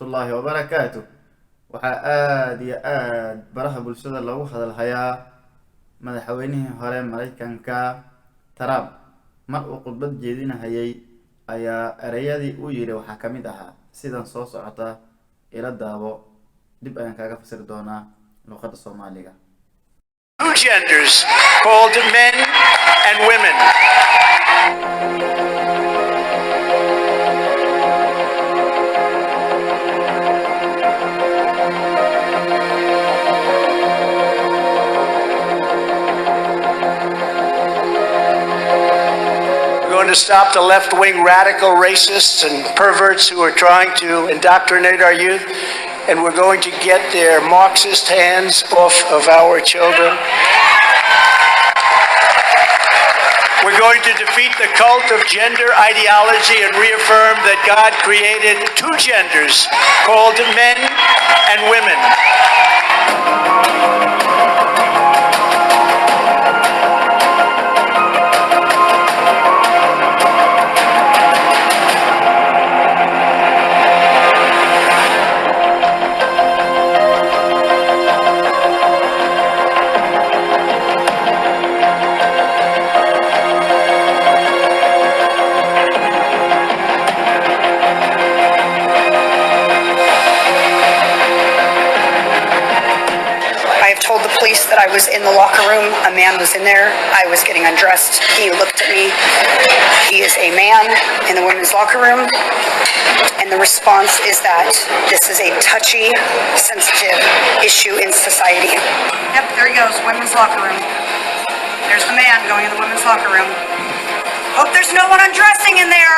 الله وبركاته. وحاد يا برها بالشدة لو هذا الحياة مدحوينه هرم مريكان كا تراب مرء قطبت جدينا هيي أيا رياضي ويري وحكمتها سيدان صوص عطا إلى الدابو دب أن كاغا فسر دونا لغة الصومالية. Two genders called men and women. To stop the left-wing radical racists and perverts who are trying to indoctrinate our youth, and we're going to get their Marxist hands off of our children. We're going to defeat the cult of gender ideology and reaffirm that God created two genders called men and women. That I was in the locker room. A man was in there. I was getting undressed. He looked at me. He is a man in the women's locker room. And the response is that this is a touchy, sensitive issue in society. Yep, there he goes, women's locker room. There's the man going in the women's locker room. Hope there's no one undressing in there.